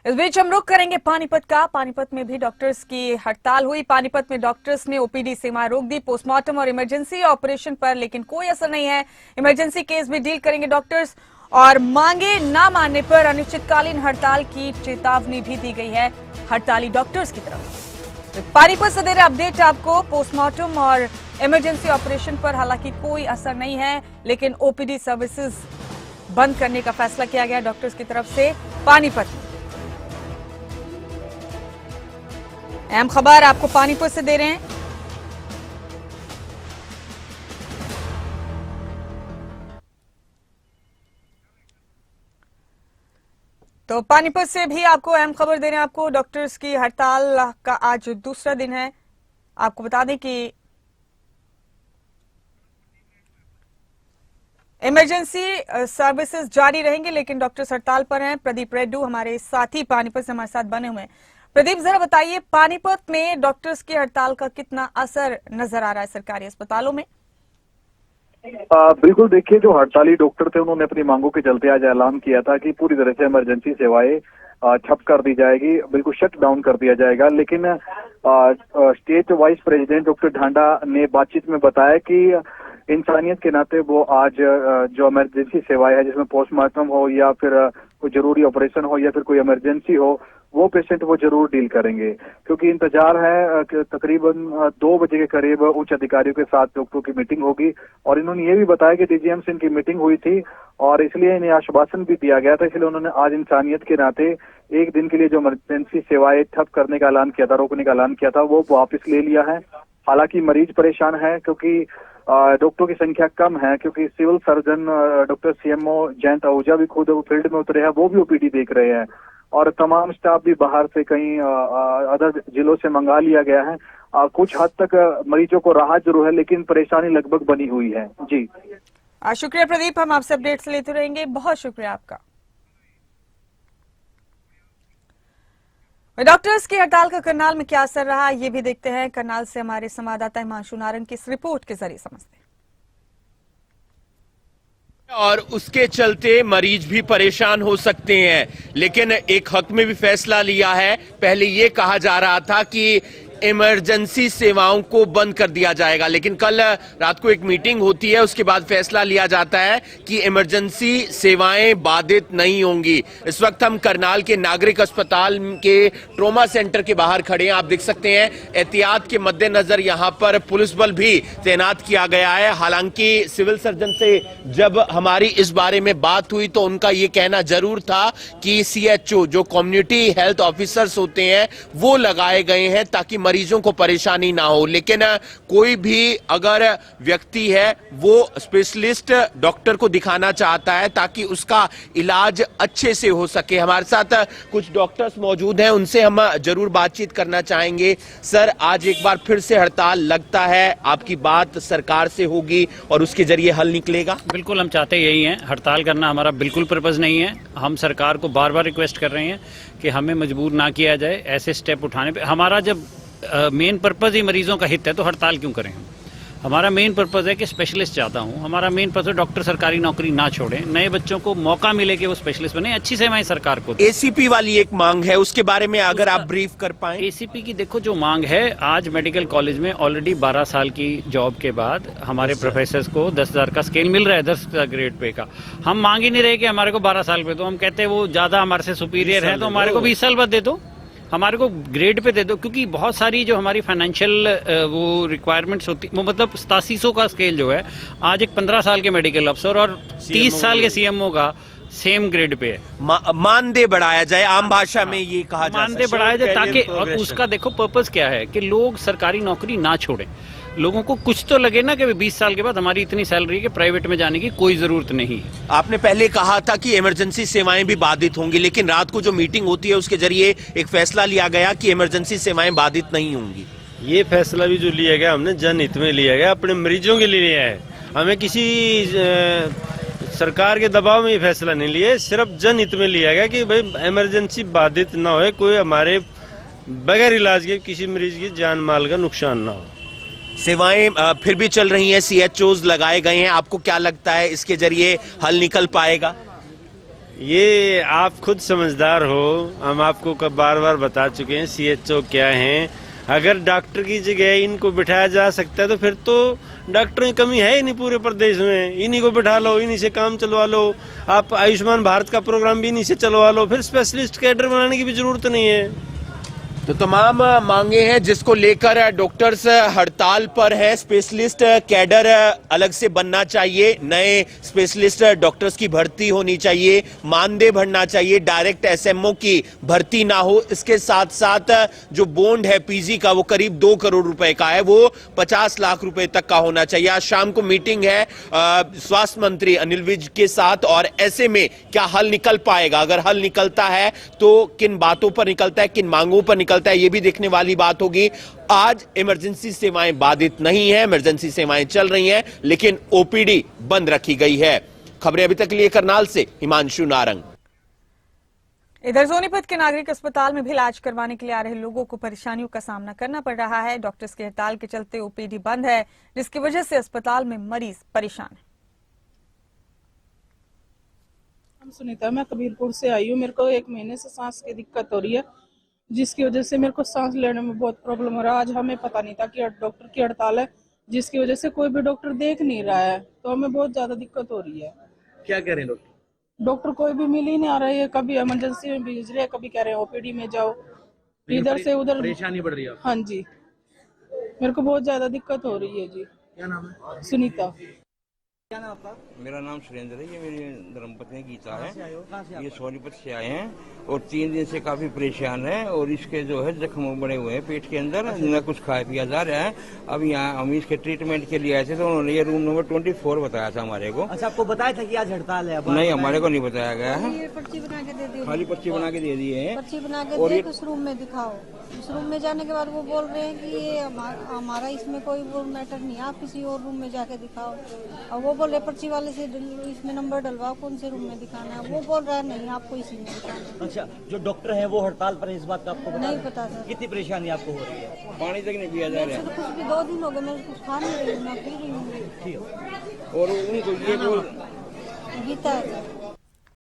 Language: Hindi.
इस बीच हम रुख करेंगे पानीपत का। पानीपत में भी डॉक्टर्स की हड़ताल हुई। पानीपत में डॉक्टर्स ने ओपीडी सेवाएं रोक दी, पोस्टमार्टम और इमरजेंसी ऑपरेशन पर, लेकिन कोई असर नहीं है। इमरजेंसी केस भी डील करेंगे डॉक्टर्स और मांगे न मानने पर अनिश्चितकालीन हड़ताल की चेतावनी भी दी गई है हड़ताली डॉक्टर्स की तरफ। तो पानीपत से दे रहे अपडेट आपको। पोस्टमार्टम और इमरजेंसी ऑपरेशन पर हालांकि कोई असर नहीं है, लेकिन ओपीडी सर्विसेज बंद करने का फैसला किया गया डॉक्टर्स की तरफ से पानीपत में। अहम खबर आपको पानीपत से दे रहे हैं। तो पानीपत से भी आपको अहम खबर दे रहे हैं। आपको डॉक्टर्स की हड़ताल का आज दूसरा दिन है। आपको बता दें कि इमरजेंसी सर्विसेज जारी रहेंगे, लेकिन डॉक्टर्स हड़ताल पर हैं। प्रदीप रेड्डू हमारे साथी पानीपत से हमारे साथ बने हुए हैं। प्रदीप, जरा बताइए पानीपत में डॉक्टर्स की हड़ताल का कितना असर नजर आ रहा है सरकारी अस्पतालों में? बिल्कुल, देखिए, जो हड़ताली डॉक्टर थे उन्होंने अपनी मांगों के चलते आज ऐलान किया था कि पूरी तरह से इमरजेंसी सेवाएं ठप कर दी जाएगी, बिल्कुल शट डाउन कर दिया जाएगा। लेकिन state wise president doctor Dhanda ने बातचीत में बताया कि इंसानियत के नाते वो आज जो इमरजेंसी सेवाएं है, जिसमें पोस्टमार्टम हो या फिर कोई जरूरी ऑपरेशन हो या फिर कोई इमरजेंसी हो, वो पेशेंट वो जरूर डील करेंगे, क्योंकि इंतजार है कि तकरीबन 2 बजे के करीब उच्च अधिकारियों के साथ डॉक्टरों की मीटिंग होगी। और इन्होंने ये भी बताया कि डीजीएम से इनकी मीटिंग हुई थी और इसलिए इन्हें आश्वासन भी दिया गया था, इसलिए उन्होंने आज इंसानियत के नाते एक दिन के लिए जो इमरजेंसी सेवाएं ठप करने का ऐलान किया था, रोकने का ऐलान किया था, वो वापस ले लिया है। हालांकि मरीज परेशान है क्योंकि डॉक्टरों की संख्या कम है, क्योंकि civil surgeon doctor CMO Jayant Ahuja भी खुद फील्ड में उतरे हैं, वो भी ओपीडी देख रहे हैं और तमाम स्टाफ भी बाहर से कई अदर जिलों से मंगा लिया गया है। कुछ हद तक मरीजों को राहत जरूर है, लेकिन परेशानी लगभग बनी हुई है। जी शुक्रिया प्रदीप, हम आपसे अपडेट्स लेते रहेंगे। बहुत शुक्रिया आपका। डॉक्टर्स की हड़ताल का करनाल में क्या असर रहा, ये भी देखते हैं। करनाल से हमारे संवाददाता हिमांशु नारंग की इस रिपोर्ट के जरिए समझते हैं। और उसके चलते मरीज भी परेशान हो सकते हैं, लेकिन एक हक में भी फैसला लिया है। पहले ये कहा जा रहा था कि इमरजेंसी सेवाओं को बंद कर दिया जाएगा, लेकिन कल रात को एक मीटिंग होती है, उसके बाद फैसला लिया जाता है कि इमरजेंसी सेवाएं बाधित नहीं होंगी। इस वक्त हम करनाल के नागरिक अस्पताल के ट्रॉमा सेंटर के बाहर खड़े हैं। आप देख सकते हैं एहतियात के मद्देनजर यहां पर पुलिस बल भी तैनात किया गया है। हालांकि सिविल सर्जन से जब हमारी इस बारे में बात हुई तो उनका यह कहना जरूर था कि सीएचओ जो कम्युनिटी हेल्थ ऑफिसर्स होते हैं वो लगाए गए हैं ताकि मरीजों को परेशानी ना हो, लेकिन कोई भी अगर व्यक्ति है वो स्पेशलिस्ट डॉक्टर को दिखाना चाहता है ताकि उसका इलाज अच्छे से हो सके। हमारे साथ कुछ डॉक्टर्स मौजूद हैं, उनसे हम जरूर बातचीत करना चाहेंगे। सर, आज एक बार फिर से हड़ताल, लगता है आपकी बात सरकार से होगी और उसके जरिए हल निकलेगा? बिल्कुल, हम चाहते यही हैं। हड़ताल करना हमारा बिल्कुल पर्पज नहीं है। हम सरकार को बार बार रिक्वेस्ट कर रहे हैं कि हमें मजबूर ना किया जाए ऐसे स्टेप उठाने पे। हमारा जब मेन पर्पज ही मरीजों का हित है तो हड़ताल क्यों करें हम? हमारा मेन पर्पज है कि स्पेशलिस्ट चाहता हूं। हमारा मेन पर्पज है डॉक्टर सरकारी नौकरी ना छोड़ें, नए बच्चों को मौका मिले कि वो स्पेशलिस्ट बने, अच्छी सेवाएं सरकार को। एसीपी वाली एक मांग है, उसके बारे में अगर आप ब्रीफ कर पाएं। एसीपी की देखो जो मांग है, आज मेडिकल कॉलेज में ऑलरेडी 12 साल की जॉब के बाद हमारे प्रोफेसर्स को 10,000 का स्केल मिल रहा है, 10 ग्रेड पे का। हम मांग ही नहीं रहे कि हमारे को 12 साल पे दो। हम कहते हैं वो ज्यादा हमारे से सुपीरियर है तो हमारे को 20 साल बाद दे दो, हमारे को ग्रेड पे दे दो। क्योंकि बहुत सारी जो हमारी फाइनेंशियल वो रिक्वायरमेंट्स होती, वो मतलब 8700 का स्केल जो है आज एक 15 साल के मेडिकल अफसर और 30 साल के सीएमओ का सेम ग्रेड पे है। मानदेय बढ़ाया जाए, आम भाषा में ये कहा जाए, मानदेय बढ़ाया जाए ताकि, और उसका देखो पर्पस क्या है कि लोग सरकारी नौकरी ना छोड़ें। लोगों को कुछ तो लगे ना कि 20 साल के बाद हमारी इतनी सैलरी के प्राइवेट में जाने की कोई जरूरत नहीं है। आपने पहले कहा था कि इमरजेंसी सेवाएं भी बाधित होंगी, लेकिन रात को जो मीटिंग होती है उसके जरिए एक फैसला लिया गया कि इमरजेंसी सेवाएं बाधित नहीं होंगी। ये फैसला भी जो लिया गया हमने जनहित में लिया गया, अपने मरीजों के लिए लिया है। हमें किसी सरकार के दबाव में ये फैसला नहीं लिया, सिर्फ जनहित में लिया गया कि भाई इमरजेंसी बाधित ना हो, कोई हमारे बगैर इलाज के किसी मरीज की जान माल का नुकसान ना हो। सेवाएं फिर भी चल रही हैं, सीएचओज लगाए गए हैं। आपको क्या लगता है इसके जरिए हल निकल पाएगा? ये आप खुद समझदार हो, हम आपको बार बार बता चुके हैं CHO क्या हैं। अगर डॉक्टर की जगह इनको बिठाया जा सकता है तो फिर तो डॉक्टरों की कमी है ही नहीं पूरे प्रदेश में। इन्हीं को बिठा लो, इन्हीं से काम चलवा लो। आप आयुष्मान भारत का प्रोग्राम भी इन्हीं से चलवा लो, फिर स्पेशलिस्ट कैडर बनाने की भी जरूरत नहीं है। तो तमाम मांगे हैं जिसको लेकर डॉक्टर्स हड़ताल पर है। स्पेशलिस्ट कैडर अलग से बनना चाहिए, नए स्पेशलिस्ट डॉक्टर्स की भर्ती होनी चाहिए, मानदेय बढ़ना चाहिए, डायरेक्ट SMO की भर्ती ना हो। इसके साथ साथ जो बॉन्ड है PG का वो करीब 2 करोड़ रुपए का है, वो 50 लाख रुपए तक का होना चाहिए। आज शाम को मीटिंग है स्वास्थ्य मंत्री अनिल विज के साथ, और ऐसे में क्या हल निकल पाएगा? अगर हल निकलता है तो किन बातों पर निकलता है, किन मांगों पर निकलता है, ये भी देखने वाली बात होगी। आज इमरजेंसी सेवाएं बाधित नहीं है, इमरजेंसी सेवाएं चल रही हैं, लेकिन OPD बंद रखी गई है। खबरें अभी तक लिए करनाल से हिमांशु नारंग। इधर सोनीपत के नागरिक अस्पताल में भी इलाज करवाने के लिए आ रहे लोगों को परेशानियों का सामना करना पड़ रहा है। डॉक्टर्स की हड़ताल के चलते OPD बंद है, जिसकी वजह से अस्पताल में मरीज परेशान है। सुनीता, मैं कबीरपुर से आई हूँ। मेरे को 1 महीने से सांस की दिक्कत हो रही है, जिसकी वजह से मेरे को सांस लेने में बहुत प्रॉब्लम हो रहा है। आज हमें पता नहीं था कि डॉक्टर की हड़ताल है, जिसकी वजह से कोई भी डॉक्टर देख नहीं रहा है, तो हमें बहुत ज्यादा दिक्कत हो रही है। क्या कह रहे हैं डॉक्टर कोई भी मिल ही नहीं आ रहा है। कभी इमरजेंसी में भेज रहे हैं, कभी कह रहे हैं OPD में जाओ, इधर से उधर परेशानी बढ़ रही है? हाँ जी, मेरे को बहुत ज्यादा दिक्कत हो रही है जी। क्या नाम है? सुनीता। क्या नाम आपका? मेरा नाम सुरेंद्र है। ये मेरी धर्मपत्नी गीता है। कहाँ से ये सोनीपत से आए हैं और 3 दिन से काफी परेशान है, और इसके जो है जख्म बने हुए हैं पेट के अंदर, न कुछ खाया पिया जा रहा है। अब यहाँ हम इसके ट्रीटमेंट के लिए आए थे, तो उन्होंने ये रूम नंबर 24 बताया था हमारे को। अच्छा, आपको बताया था कि आज हड़ताल है? नहीं, हमारे को नहीं बताया गया है। ये पर्ची बना के दे दी, खाली पर्ची बना के दे दिए हैं। पर्ची बना के और दे, उस रूम में दिखाओ। उस रूम में जाने के बाद वो बोल रहे हैं कि ये हमारा इसमें कोई वो मैटर नहीं है, आप किसी और रूम में जाके दिखाओ। और वो बोल रहे पर्ची वाले से इसमें नंबर डलवाओ, कौन से रूम में दिखाना है। वो बोल रहा है नहीं, आपको इसी में दिखाना है। अच्छा, जो डॉक्टर है वो हड़ताल पर है, इस बात का आपको पता नहीं पता सर। कितनी परेशानी आपको हो रही है? पानी तक नहीं पिया जा रहा है। तो कुछ भी 2 दिन हो गए, मैं कुछ खा नहीं रही हूँ, मैं पी रही हूँ। और उनको ये बोल गीता है सर।